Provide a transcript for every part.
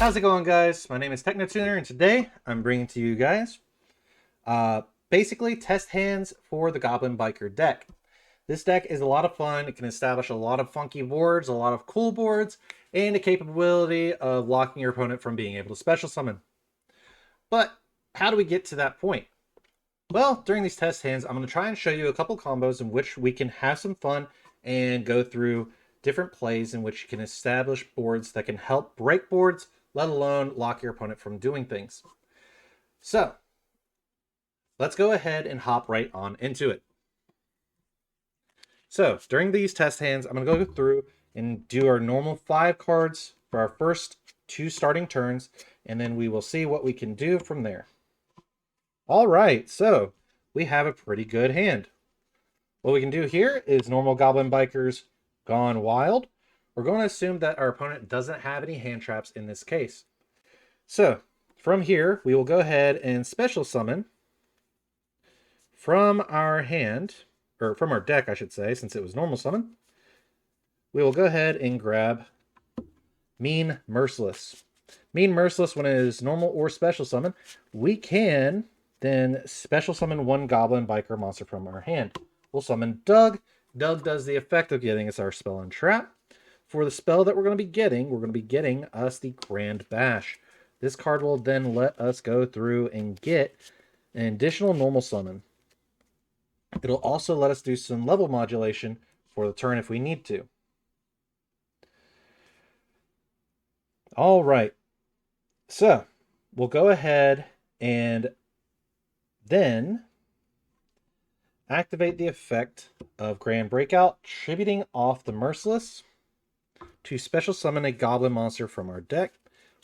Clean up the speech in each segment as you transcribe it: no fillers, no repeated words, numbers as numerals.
How's it going, guys? My name is TechnoTuner, and today I'm bringing to you guys basically test hands for the Goblin Biker deck. This deck is a lot of fun. It can establish a lot of funky boards, a lot of cool boards, and the capability of locking your opponent from being able to special summon. But how do we get to that point? Well, during these test hands, I'm going to try and show you a couple combos in which we can have some fun and go through different plays in which you can establish boards that can help break boards, let alone lock your opponent from doing things. So, let's go ahead and hop right on into it. So, during these test hands, I'm going to go through and do our normal 5 cards for our first 2 starting turns, and then we will see what we can do from there. All right, so we have a pretty good hand. What we can do here is normal Goblin Bikers gone wild. We're going to assume that our opponent doesn't have any hand traps in this case. So from here, we will go ahead and special summon from our hand, or from our deck, I should say, since it was normal summon. We will go ahead and grab Mean Merciless. Mean Merciless, when it is normal or special summon, we can then special summon 1 Goblin Biker monster from our hand. We'll summon Doug. Doug does the effect of getting us our spell and trap. For the spell that we're going to be getting us the Grand Bash. This card will then let us go through and get an additional normal summon. It'll also let us do some level modulation for the turn if we need to. All right. So we'll go ahead and then activate the effect of Grand Breakout, tributing off the Merciless to special summon a Goblin monster from our deck.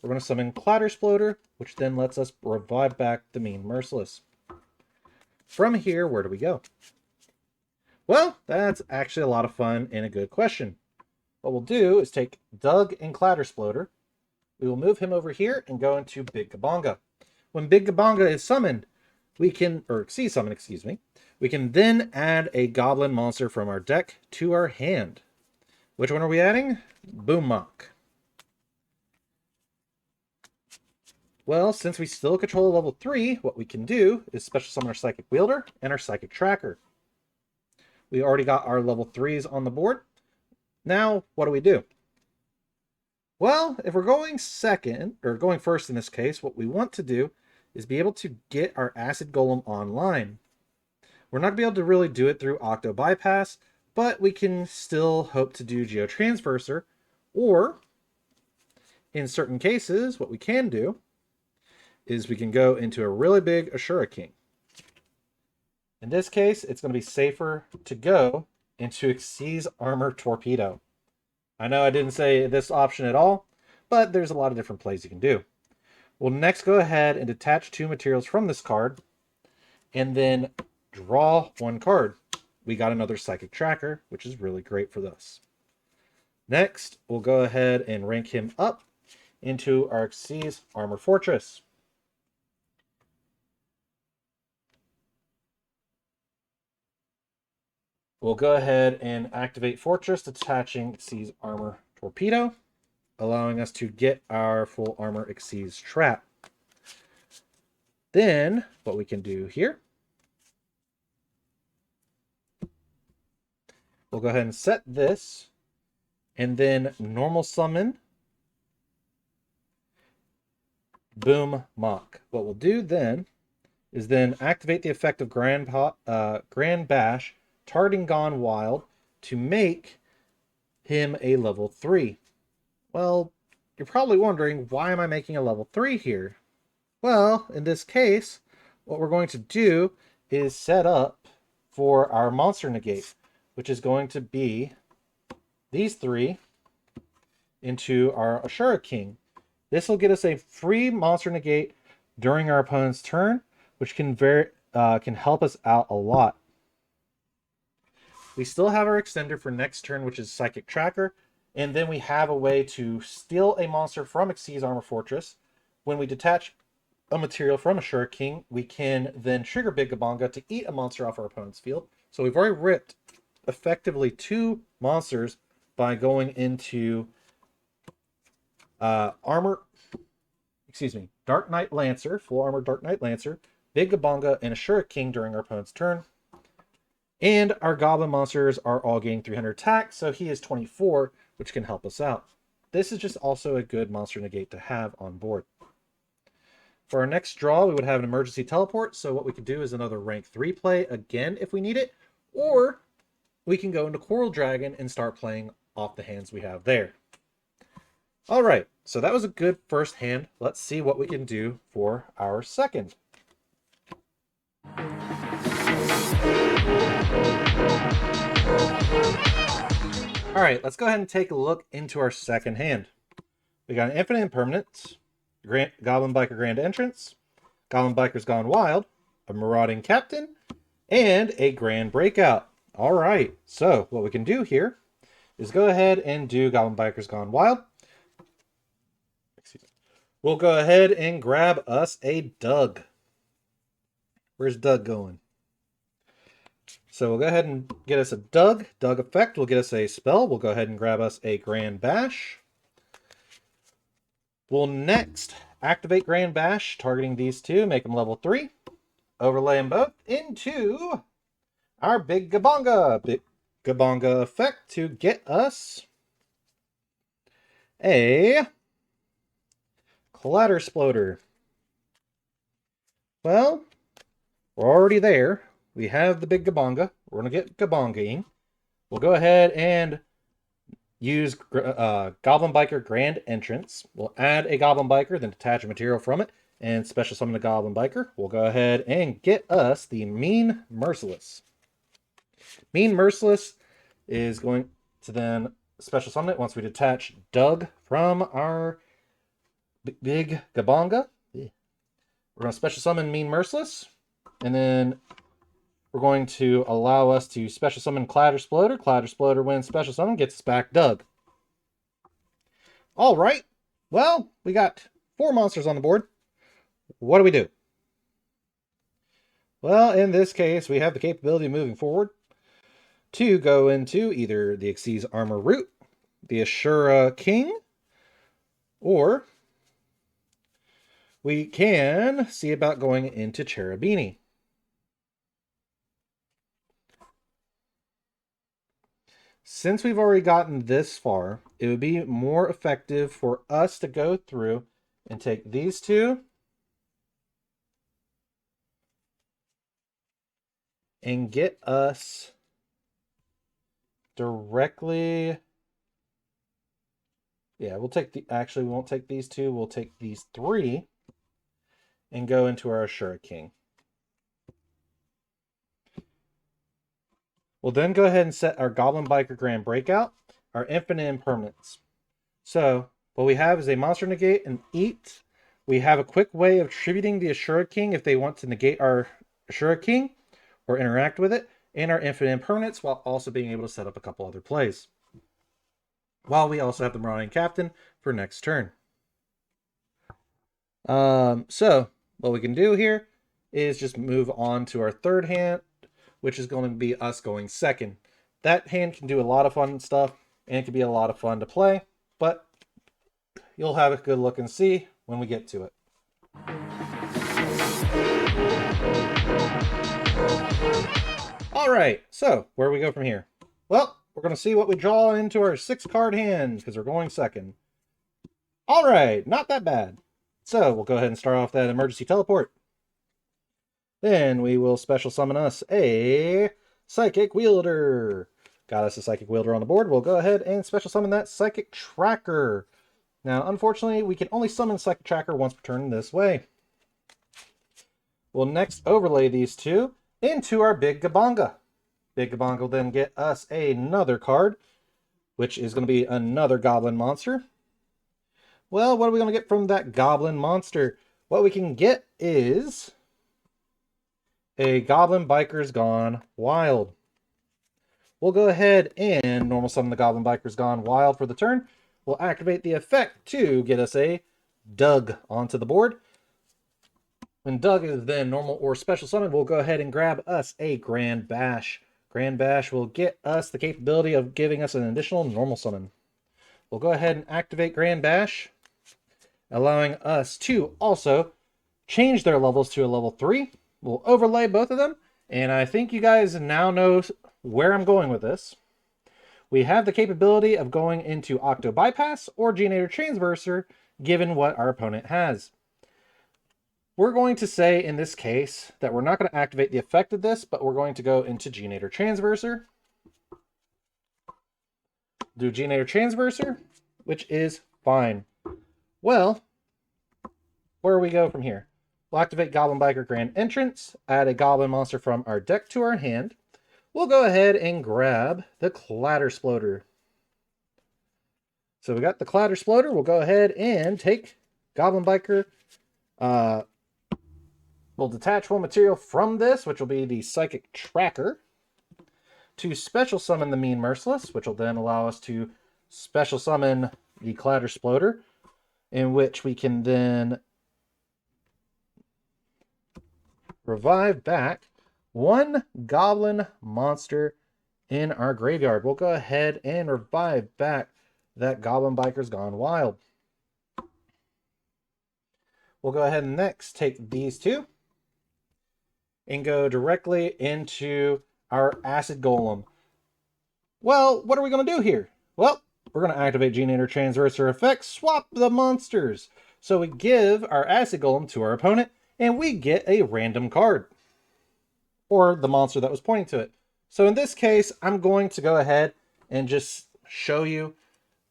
We're going to summon Clattersploder, which then lets us revive back the Mean Merciless. From here, where do we go? Well, that's actually a lot of fun and a good question. What we'll do is take Doug and Clattersploder. We will move him over here and go into Big Gabonga. When Big Gabonga is summoned, we can, or Xyz summon, excuse me, we can then add a Goblin monster from our deck to our hand. Which one are we adding? Boommock. Well, since we still control level 3, what we can do is special summon our Psychic Wielder and our Psychic Tracker. We already got our level 3s on the board. Now, what do we do? Well, if we're going second, or going first in this case, what we want to do is be able to get our Acid Golem online. We're not going to be able to really do it through Octo Bypass, but we can still hope to do Geotransverser, or in certain cases, what we can do is we can go into a really big Ashura King. In this case, it's going to be safer to go into Xyz Armor Torpedo. I know I didn't say this option at all, but there's a lot of different plays you can do. We'll next go ahead and detach 2 materials from this card, and then draw 1 card. We got another Psychic Tracker, which is really great for this. Next, we'll go ahead and rank him up into our Xyz Armor Fortress. We'll go ahead and activate Fortress, detaching Xyz Armor Torpedo, allowing us to get our full armor Xyz Trap. Then, what we can do here, we'll go ahead and set this, and then normal summon Boom Mock. What we'll do then is then activate the effect of Grand Bash, targeting Gone Wild, to make him a level 3. Well, you're probably wondering, why am I making a level 3 here? Well, in this case, what we're going to do is set up for our monster negate, which is going to be these 3 into our Ashura King. This will get us a free monster negate during our opponent's turn, which can help us out a lot. We still have our extender for next turn, which is Psychic Tracker, and then we have a way to steal a monster from Xyz Armor Fortress. When we detach a material from Ashura King, we can then trigger Big Gabonga to eat a monster off our opponent's field. So we've already ripped effectively 2 monsters by going into armor Dark Knight Lancer, full armor Dark Knight Lancer, Big Gabonga, and a Shura King during our opponent's turn. And our Goblin monsters are all getting 300 attack, so he is 24, which can help us out. This is just also a good monster negate to have on board. For our next draw, we would have an emergency teleport, so what we could do is another rank 3 play again if we need it, or we can go into Coral Dragon and start playing off the hands we have there. Alright, so that was a good first hand. Let's see what we can do for our second. Alright, let's go ahead and take a look into our second hand. We got an Infinite Impermanence, Goblin Biker Grand Entrance, Goblin Biker's Gone Wild, a Marauding Captain, and a Grand Breakout. Alright, so what we can do here is go ahead and do Goblin Biker's Gone Wild. We'll go ahead and grab us a Doug. Where's Doug going? So we'll go ahead and get us a Doug. Doug effect will get us a spell. We'll go ahead and grab us a Grand Bash. We'll next activate Grand Bash, targeting these two, make them level 3. Overlay them both into our Big Gabonga. Big Gabonga effect to get us a Clatter Sploder. Well, we're already there. We have the Big Gabonga. We're going to get Gabongaing. We'll go ahead and use Goblin Biker Grand Entrance. We'll add a Goblin Biker, then detach a material from it, and special summon the Goblin Biker. We'll go ahead and get us the Mean Merciless. Mean Merciless is going to then special summon it once we detach Doug from our Big Gabonga. We're going to special summon Mean Merciless, and then we're going to allow us to special summon Clatter Sploder. Clatter Sploder wins special summon, gets us back Doug. All right. Well, we got 4 monsters on the board. What do we do? Well, in this case, we have the capability of moving forward to go into either the Xyz Armor Root, the Ashura King, or we can see about going into Cherubini. Since we've already gotten this far, it would be more effective for us to go through and take these two and get us directly... Yeah, we'll take the... Actually, we won't take these 2. We'll take these 3 and go into our Ashura King. We'll then go ahead and set our Goblin Biker Grand Breakout, our Infinite Impermanence. So, what we have is a Monster Negate and Eat. We have a quick way of tributing the Ashura King if they want to negate our Ashura King or interact with it, and our Infinite Impermanence, while also being able to set up a couple other plays. While we also have the Marauding Captain for next turn. So, what we can do here is just move on to our third hand, which is going to be us going second. That hand can do a lot of fun stuff, and it can be a lot of fun to play, but you'll have a good look and see when we get to it. Alright, so where do we go from here? Well, we're going to see what we draw into our 6-card hand, because we're going second. Alright, not that bad. So we'll go ahead and start off that emergency teleport. Then we will special summon us a Psychic Wielder. Got us a Psychic Wielder on the board. We'll go ahead and special summon that Psychic Tracker. Now, unfortunately, we can only summon Psychic Tracker once per turn this way. We'll next overlay these 2 into our Big Gabonga. Big Gabonga will then get us another card, which is going to be another Goblin monster. Well, what are we going to get from that Goblin monster? What we can get is a Goblin Biker's Gone Wild. We'll go ahead and normal summon the Goblin Biker's Gone Wild for the turn. We'll activate the effect to get us a Doug onto the board. When Doug is then normal or special summon, we'll go ahead and grab us a Grand Bash. Grand Bash will get us the capability of giving us an additional normal summon. We'll go ahead and activate Grand Bash. allowing us to also change their levels to a level 3. We'll overlay both of them, and I think you guys now know where I'm going with this. We have the capability of going into Octo Bypass or Genator Transverser, given what our opponent has. We're going to say in this case that we're not going to activate the effect of this, but we're going to go into Genator Transverser. Do Genator Transverser, which is fine. Well, where do we go from here? We'll activate Goblin Biker Grand Entrance, add a Goblin monster from our deck to our hand. We'll go ahead and grab the Clattersploder. So we got the Clattersploder. We'll go ahead and take Goblin Biker. We'll detach one material from this, which will be the Psychic Tracker, to special summon the Mean Merciless, which will then allow us to special summon the Clattersploder, in which we can then revive back one Goblin monster in our graveyard. We'll go ahead and revive back that Goblin Biker's Gone Wild. We'll go ahead and next take these two and go directly into our Acid Golem. Well, what are we going to do here? Well, we're going to activate Genator Transverser effect, swap the monsters. So we give our Acid Golem to our opponent, and we get a random card. Or the monster that was pointing to it. So in this case, I'm going to go ahead and just show you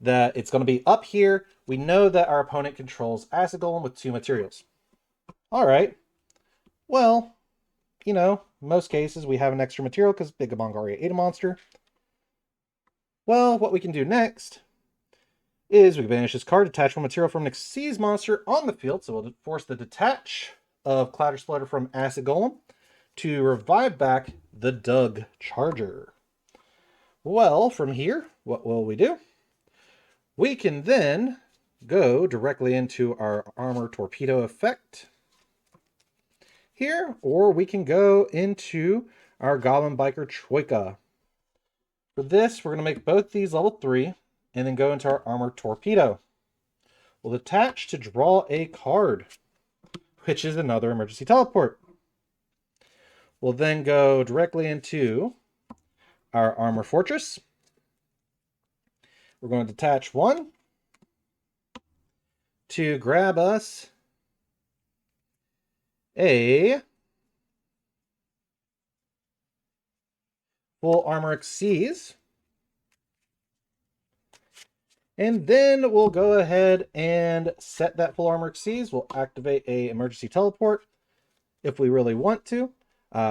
that it's going to be up here. We know that our opponent controls Acid Golem with 2 materials. Alright. Well, you know, most cases we have an extra material because Big Gabonga already ate a monster. Well, what we can do next is we can banish this card, detach one material from an Xyz monster on the field. So we'll force the detach of Clattersploder from Acid Golem to revive back the Doug Charger. Well, from here, what will we do? We can then go directly into our Armor Torpedo effect here, or we can go into our Goblin Biker Troika. For this, we're going to make both these level 3, and then go into our Armor Torpedo. We'll attach to draw a card, which is another emergency teleport. We'll then go directly into our Armor Fortress. We're going to detach one to grab us a full Armor Xyz. And then we'll go ahead and set that full Armor Xyz. We'll activate a emergency teleport if we really want to.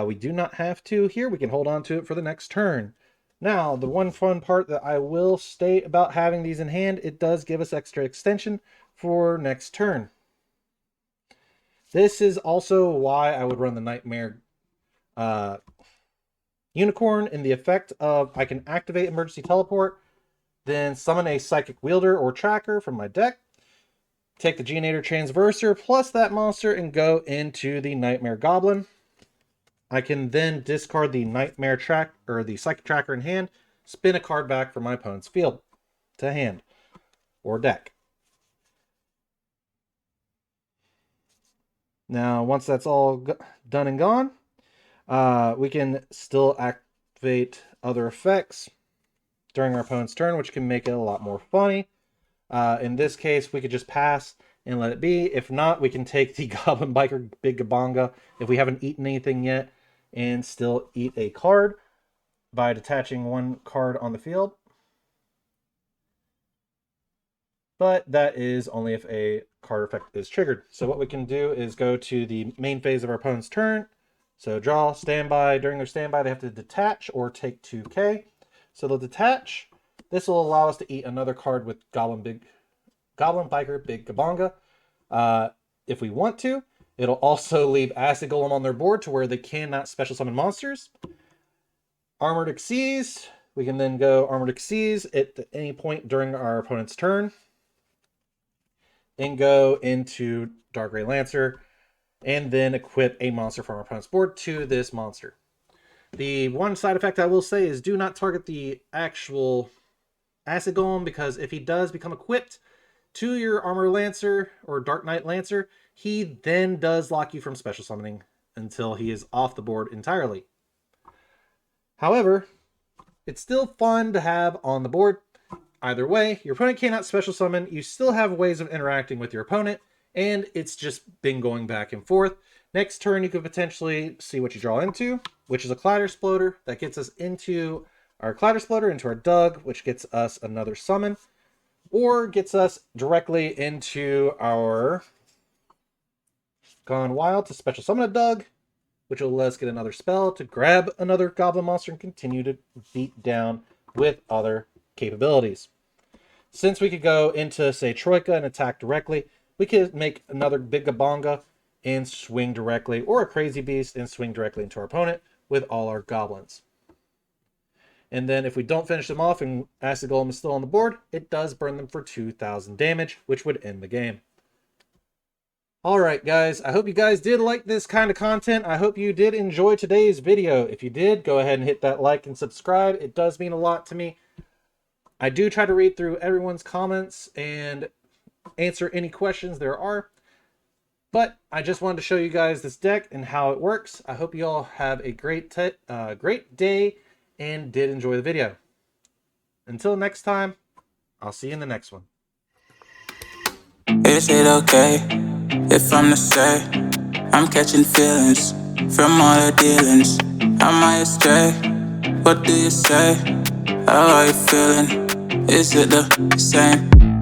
We do not have to here. We can hold on to it for the next turn. Now, the one fun part that I will state about having these in hand, it does give us extra extension for next turn. This is also why I would run the Nightmare Unicorn in the effect of I can activate emergency teleport, then summon a Psychic Wielder or Tracker from my deck, take the Genator Transverser plus that monster and go into the Nightmare Goblin. I can then discard the Nightmare Track or the Psychic Tracker in hand, spin a card back from my opponent's field to hand or deck. Now, once that's all done and gone, we can still activate other effects during our opponent's turn, which can make it a lot more funny. In this case, we could just pass and let it be. If not, we can take the Goblin Biker Big Gabonga if we haven't eaten anything yet and still eat a card by detaching one card on the field. But that is only if a card effect is triggered. So what we can do is go to the main phase of our opponent's turn. So draw, standby. During their standby, they have to detach or take 2k. So they'll detach. This will allow us to eat another card with Goblin Biker Big Gabonga if we want to. It'll also leave Acid Golem on their board to where they cannot special summon monsters. Armored Xyz. We can then go Armored Xyz at any point during our opponent's turn. And go into Darkrai Lancer. And then equip a monster from our opponent's board to this monster. The one side effect I will say is do not target the actual Acid Golem, because if he does become equipped, to your Armor Lancer or Dark Knight Lancer, he then does lock you from special summoning until he is off the board entirely. However, it's still fun to have on the board. Either way, your opponent cannot special summon, you still have ways of interacting with your opponent, and it's just been going back and forth. Next turn, you could potentially see what you draw into, which is a Clatter Exploder that gets us into our Clatter Exploder, into our Dug, which gets us another summon, or gets us directly into our Gone Wild to special summon a Dug, which will let us get another spell to grab another Goblin monster and continue to beat down with other capabilities. Since we could go into, say, Troika and attack directly, we could make another Big Gabonga and swing directly, or a Crazy Beast and swing directly into our opponent with all our goblins. And then if we don't finish them off and Acid Golem is still on the board, it does burn them for 2,000 damage, which would end the game. Alright guys, I hope you guys did like this kind of content. I hope you did enjoy today's video. If you did, go ahead and hit that like and subscribe. It does mean a lot to me. I do try to read through everyone's comments and answer any questions there are. But I just wanted to show you guys this deck and how it works. I hope you all have a great day and did enjoy the video. Until next time, I'll see you in the next one. Is it okay if I'm to say I'm catching feelings from all the dealings? Am I astray? What do you say? How are you feeling? Is it the same?